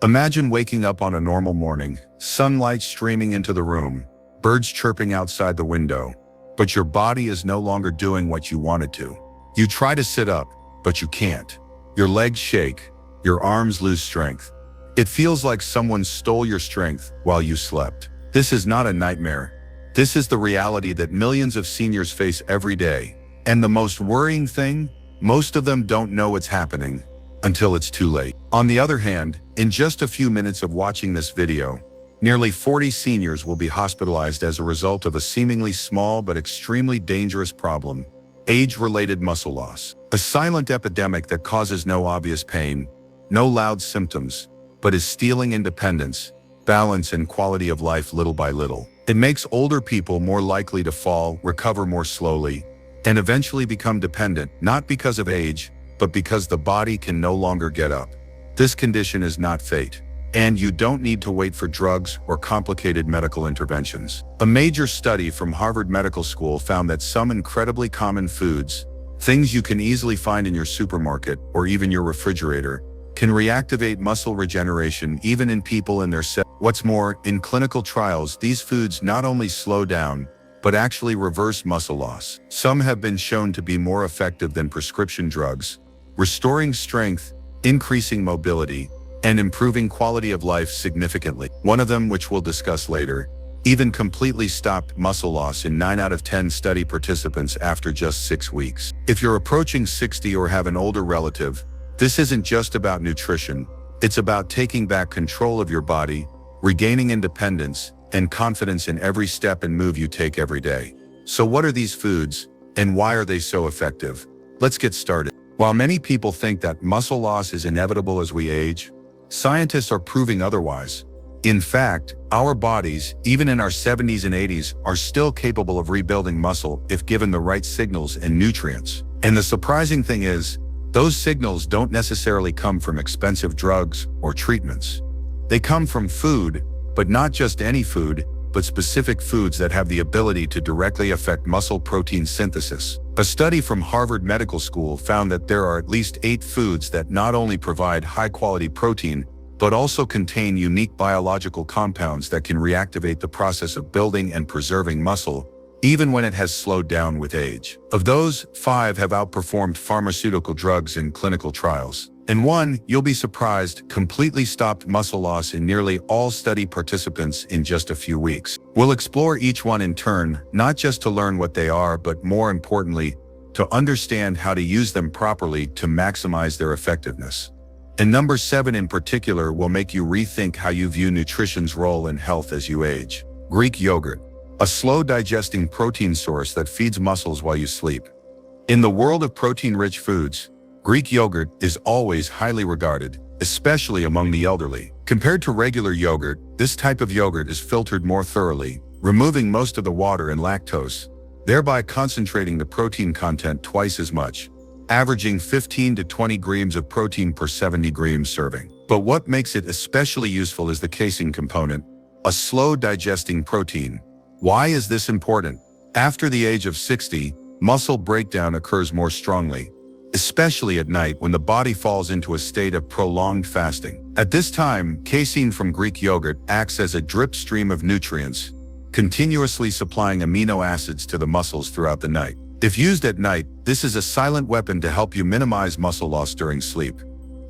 Imagine waking up on a normal morning, sunlight streaming into the room, birds chirping outside the window, but your body is no longer doing what you wanted to. You try to sit up, but you can't. Your legs shake, your arms lose strength. It feels like someone stole your strength while you slept. This is not a nightmare. This is the reality that millions of seniors face every day. And the most worrying thing, most of them don't know it's happening until it's too late. On the other hand, in just a few minutes of watching this video, nearly 40 seniors will be hospitalized as a result of a seemingly small but extremely dangerous problem: age-related muscle loss. A silent epidemic that causes no obvious pain, no loud symptoms, but is stealing independence, balance, and quality of life little by little. It makes older people more likely to fall, recover more slowly, and eventually become dependent, not because of age, but because the body can no longer get up. This condition is not fate, and you don't need to wait for drugs or complicated medical interventions. A major study from Harvard Medical School found that some incredibly common foods, things you can easily find in your supermarket or even your refrigerator, can reactivate muscle regeneration even in people in their 70s. What's more, in clinical trials, these foods not only slow down, but actually reverse muscle loss. Some have been shown to be more effective than prescription drugs, restoring strength, increasing mobility, and improving quality of life significantly. One of them, which we'll discuss later, even completely stopped muscle loss in 9 out of 10 study participants after just 6 weeks. If you're approaching 60 or have an older relative, this isn't just about nutrition. It's about taking back control of your body, regaining independence, and confidence in every step and move you take every day. So what are these foods, and why are they so effective? Let's get started. While many people think that muscle loss is inevitable as we age, scientists are proving otherwise. In fact, our bodies, even in our 70s and 80s, are still capable of rebuilding muscle if given the right signals and nutrients. And the surprising thing is, those signals don't necessarily come from expensive drugs or treatments. They come from food, but not just any food, but specific foods that have the ability to directly affect muscle protein synthesis. A study from Harvard Medical School found that there are at least 8 foods that not only provide high-quality protein, but also contain unique biological compounds that can reactivate the process of building and preserving muscle, even when it has slowed down with age. Of those, 5 have outperformed pharmaceutical drugs in clinical trials. And 1, you'll be surprised, completely stopped muscle loss in nearly all study participants in just a few weeks. We'll explore each one in turn, not just to learn what they are, but more importantly, to understand how to use them properly to maximize their effectiveness. And number 7 in particular will make you rethink how you view nutrition's role in health as you age. Greek yogurt, a slow-digesting protein source that feeds muscles while you sleep. In the world of protein-rich foods, Greek yogurt is always highly regarded, especially among the elderly. Compared to regular yogurt, this type of yogurt is filtered more thoroughly, removing most of the water and lactose, thereby concentrating the protein content twice as much, averaging 15 to 20 grams of protein per 70 grams serving. But what makes it especially useful is the casein component, a slow-digesting protein. Why is this important? After the age of 60, muscle breakdown occurs more strongly, especially at night when the body falls into a state of prolonged fasting. At this time, casein from Greek yogurt acts as a drip stream of nutrients, continuously supplying amino acids to the muscles throughout the night. If used at night, this is a silent weapon to help you minimize muscle loss during sleep,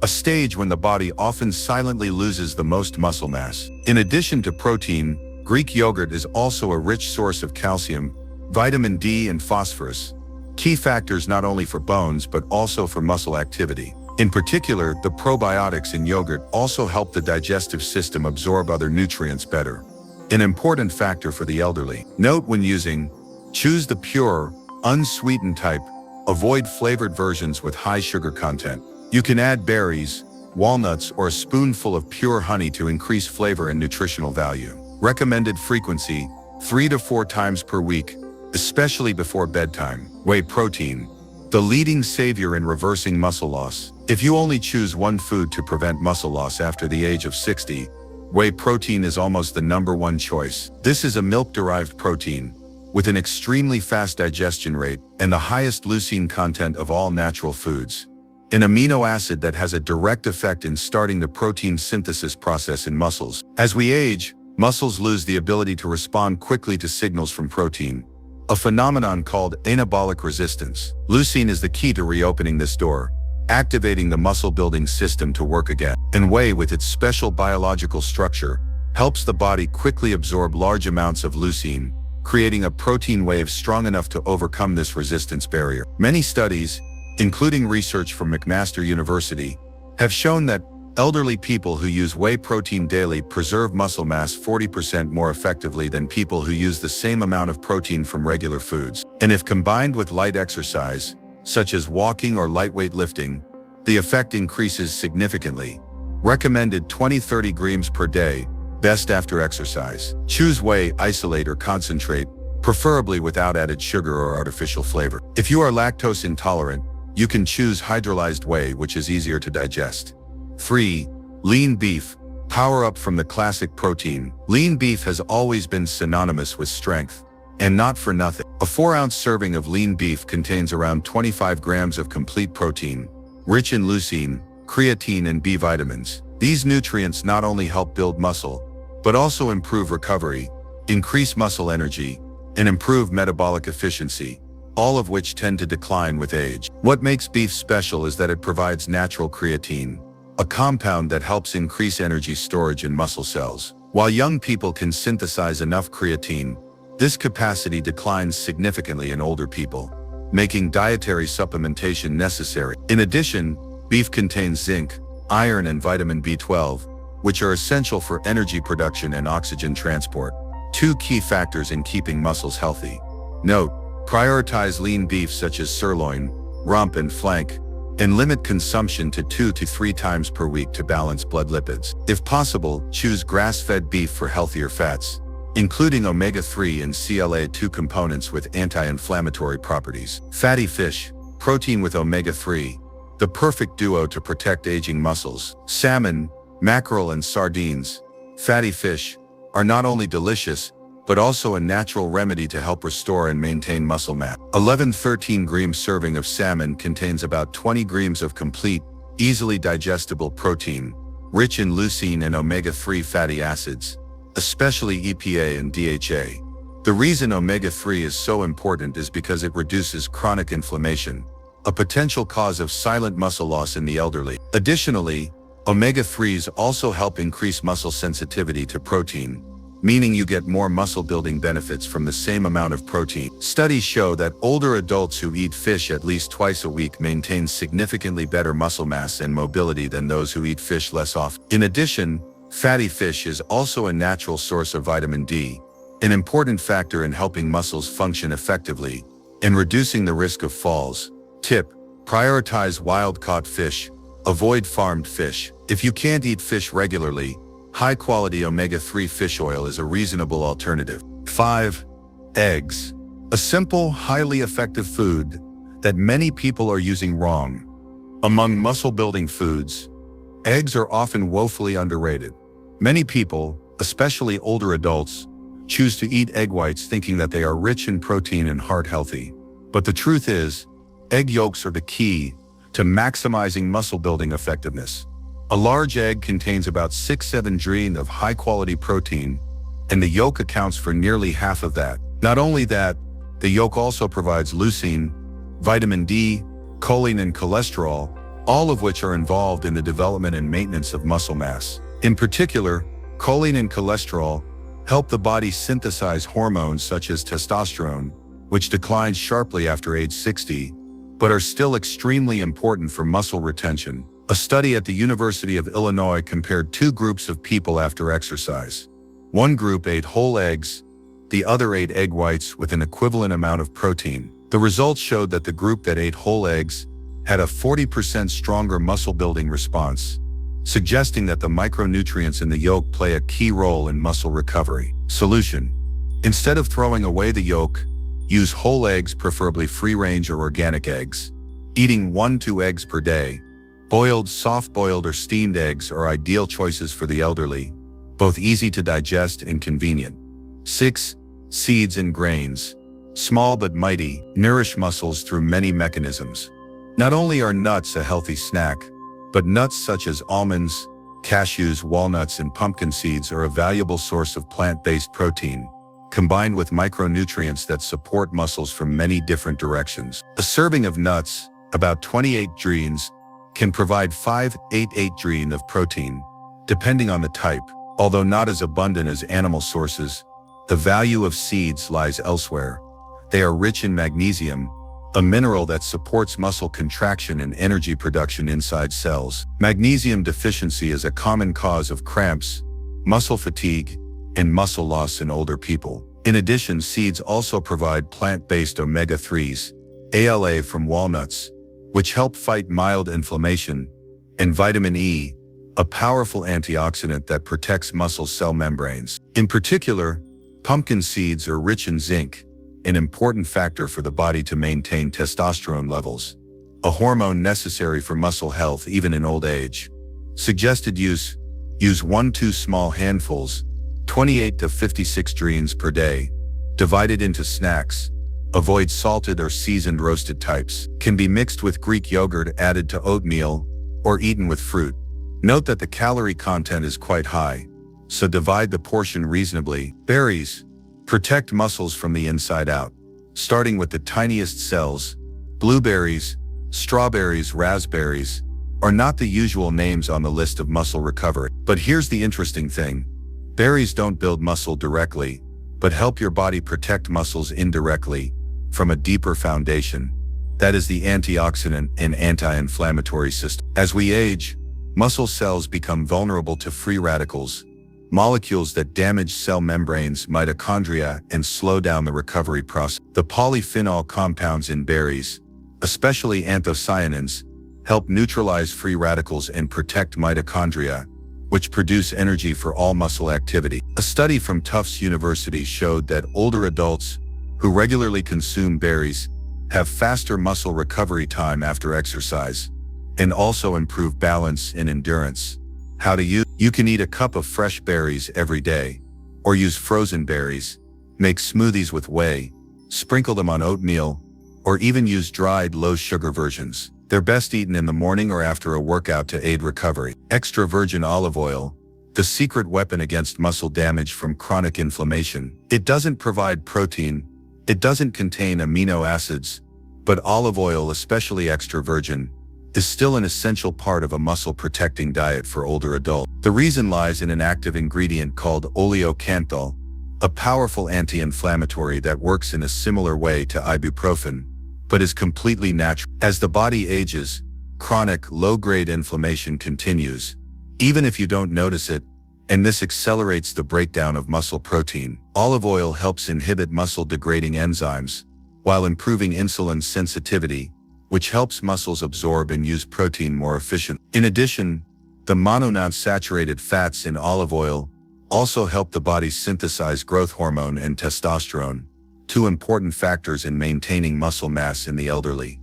a stage when the body often silently loses the most muscle mass. In addition to protein, Greek yogurt is also a rich source of calcium, vitamin D, and phosphorus, key factors not only for bones but also for muscle activity. In particular, the probiotics in yogurt also help the digestive system absorb other nutrients better, an important factor for the elderly. Note when using, choose the pure, unsweetened type. Avoid flavored versions with high sugar content. You can add berries, walnuts, or a spoonful of pure honey to increase flavor and nutritional value. Recommended frequency, 3 to 4 times per week, especially before bedtime. Whey protein, the leading savior in reversing muscle loss. If you only choose one food to prevent muscle loss after the age of 60, whey protein is almost the #1 choice. This is a milk-derived protein, with an extremely fast digestion rate and the highest leucine content of all natural foods. an amino acid that has a direct effect in starting the protein synthesis process in muscles. As we age, muscles lose the ability to respond quickly to signals from protein, a phenomenon called anabolic resistance. Leucine is the key to reopening this door, activating the muscle-building system to work again. And whey, with its special biological structure, helps the body quickly absorb large amounts of leucine, creating a protein wave strong enough to overcome this resistance barrier. Many studies, including research from McMaster University, have shown that elderly people who use whey protein daily preserve muscle mass 40% more effectively than people who use the same amount of protein from regular foods. And if combined with light exercise, such as walking or lightweight lifting, the effect increases significantly. Recommended 20-30 grams per day, best after exercise. Choose whey, isolate or concentrate, preferably without added sugar or artificial flavor. If you are lactose intolerant, you can choose hydrolyzed whey, which is easier to digest. 3. Lean beef. Power up from the classic protein. Lean beef has always been synonymous with strength, and not for nothing. A 4-ounce serving of lean beef contains around 25 grams of complete protein, rich in leucine, creatine and B vitamins. These nutrients not only help build muscle, but also improve recovery, increase muscle energy, and improve metabolic efficiency, all of which tend to decline with age. What makes beef special is that it provides natural creatine, a compound that helps increase energy storage in muscle cells. While young people can synthesize enough creatine, this capacity declines significantly in older people, making dietary supplementation necessary. In addition, beef contains zinc, iron and vitamin B12, which are essential for energy production and oxygen transport, 2 key factors in keeping muscles healthy. Note: prioritize lean beef such as sirloin, rump and flank, and limit consumption to 2 to 3 times per week to balance blood lipids. If possible, choose grass-fed beef for healthier fats, including omega-3 and CLA2 components with anti-inflammatory properties. Fatty fish, protein with omega-3, the perfect duo to protect aging muscles. Salmon, mackerel and sardines, fatty fish, are not only delicious, but also a natural remedy to help restore and maintain muscle mass. 11-13 gram serving of salmon contains about 20 grams of complete, easily digestible protein, rich in leucine and omega-3 fatty acids, especially EPA and DHA. The reason omega-3 is so important is because it reduces chronic inflammation, a potential cause of silent muscle loss in the elderly. Additionally, omega-3s also help increase muscle sensitivity to protein, meaning you get more muscle-building benefits from the same amount of protein. Studies show that older adults who eat fish at least twice a week maintain significantly better muscle mass and mobility than those who eat fish less often. In addition, fatty fish is also a natural source of vitamin D, an important factor in helping muscles function effectively and reducing the risk of falls. Tip: prioritize wild-caught fish, avoid farmed fish. If you can't eat fish regularly, high-quality omega-3 fish oil is a reasonable alternative. 5. Eggs. A simple, highly effective food that many people are using wrong. Among muscle-building foods, eggs are often woefully underrated. Many people, especially older adults, choose to eat egg whites thinking that they are rich in protein and heart-healthy. But the truth is, egg yolks are the key to maximizing muscle-building effectiveness. A large egg contains about 6-7 grams of high-quality protein, and the yolk accounts for nearly half of that. Not only that, the yolk also provides leucine, vitamin D, choline and cholesterol, all of which are involved in the development and maintenance of muscle mass. In particular, choline and cholesterol help the body synthesize hormones such as testosterone, which declines sharply after age 60, but are still extremely important for muscle retention. A study at the University of Illinois compared 2 groups of people after exercise. One group ate whole eggs, the other ate egg whites with an equivalent amount of protein. The results showed that the group that ate whole eggs had a 40% stronger muscle-building response, suggesting that the micronutrients in the yolk play a key role in muscle recovery. Solution: instead of throwing away the yolk, use whole eggs, preferably free-range or organic eggs. Eating 1-2 eggs per day. Boiled, soft-boiled or steamed eggs are ideal choices for the elderly, both easy to digest and convenient. 6. Seeds and grains. Small but mighty, nourish muscles through many mechanisms. Not only are nuts a healthy snack, but nuts such as almonds, cashews, walnuts, and pumpkin seeds are a valuable source of plant-based protein, combined with micronutrients that support muscles from many different directions. A serving of nuts, about 28 greens, can provide 5-8 greens of protein, depending on the type. Although not as abundant as animal sources, the value of seeds lies elsewhere. They are rich in magnesium, a mineral that supports muscle contraction and energy production inside cells. Magnesium deficiency is a common cause of cramps, muscle fatigue, and muscle loss in older people. In addition, seeds also provide plant-based omega-3s, ALA from walnuts, which help fight mild inflammation, and vitamin E, a powerful antioxidant that protects muscle cell membranes. In particular, pumpkin seeds are rich in zinc, an important factor for the body to maintain testosterone levels, a hormone necessary for muscle health even in old age. Suggested use: use 1-2 small handfuls, 28 to 56 greens per day, divided into snacks. Avoid salted or seasoned roasted types. Can be mixed with Greek yogurt, added to oatmeal, or eaten with fruit. Note that the calorie content is quite high, so divide the portion reasonably. Berries protect muscles from the inside out, starting with the tiniest cells. Blueberries, strawberries, raspberries are not the usual names on the list of muscle recovery. But here's the interesting thing. Berries don't build muscle directly, but help your body protect muscles indirectly from a deeper foundation. That is the antioxidant and anti-inflammatory system. As we age, muscle cells become vulnerable to free radicals, molecules that damage cell membranes, mitochondria, and slow down the recovery process. The polyphenol compounds in berries, especially anthocyanins, help neutralize free radicals and protect mitochondria, which produce energy for all muscle activity. A study from Tufts University showed that older adults who regularly consume berries have faster muscle recovery time after exercise, and also improve balance and endurance. How to use: you can eat a cup of fresh berries every day, or use frozen berries, make smoothies with whey, sprinkle them on oatmeal, or even use dried low-sugar versions. They're best eaten in the morning or after a workout to aid recovery. Extra virgin olive oil, the secret weapon against muscle damage from chronic inflammation. It doesn't provide protein, it doesn't contain amino acids, but olive oil, especially extra virgin, is still an essential part of a muscle-protecting diet for older adults. The reason lies in an active ingredient called oleocanthal, a powerful anti-inflammatory that works in a similar way to ibuprofen, but is completely natural. As the body ages, chronic, low-grade inflammation continues, even if you don't notice it, and this accelerates the breakdown of muscle protein. Olive oil helps inhibit muscle-degrading enzymes, while improving insulin sensitivity, which helps muscles absorb and use protein more efficiently. In addition, the monounsaturated fats in olive oil also help the body synthesize growth hormone and testosterone, two important factors in maintaining muscle mass in the elderly.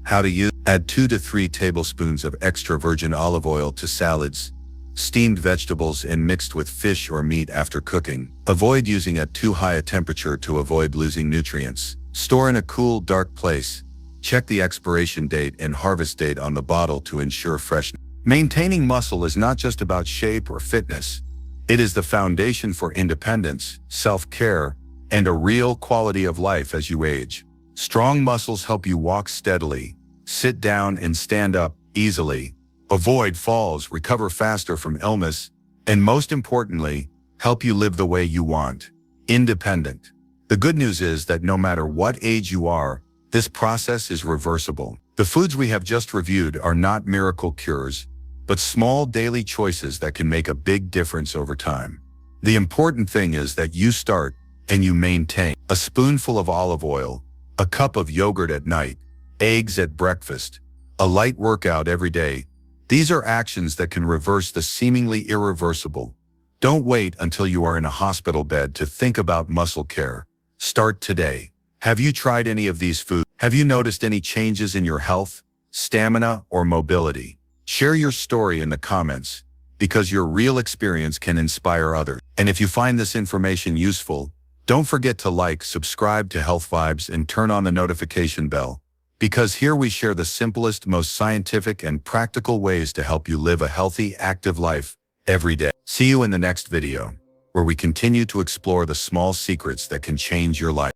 How to use: add 2 to 3 tablespoons of extra virgin olive oil to salads, steamed vegetables, and mixed with fish or meat after cooking. Avoid using at too high a temperature to avoid losing nutrients. Store in a cool, dark place. Check the expiration date and harvest date on the bottle to ensure freshness. Maintaining muscle is not just about shape or fitness. It is the foundation for independence, self-care, and a real quality of life as you age. Strong muscles help you walk steadily, sit down and stand up easily, avoid falls, recover faster from illness, and most importantly, help you live the way you want, independent. The good news is that no matter what age you are, this process is reversible. The foods we have just reviewed are not miracle cures, but small daily choices that can make a big difference over time. The important thing is that you start and you maintain. A spoonful of olive oil, a cup of yogurt at night, eggs at breakfast, a light workout every day. These are actions that can reverse the seemingly irreversible. Don't wait until you are in a hospital bed to think about muscle care. Start today. Have you tried any of these foods? Have you noticed any changes in your health, stamina, or mobility? Share your story in the comments, because your real experience can inspire others. And if you find this information useful, don't forget to like, subscribe to Health Vibes, and turn on the notification bell. Because here we share the simplest, most scientific and practical ways to help you live a healthy, active life every day. See you in the next video, where we continue to explore the small secrets that can change your life.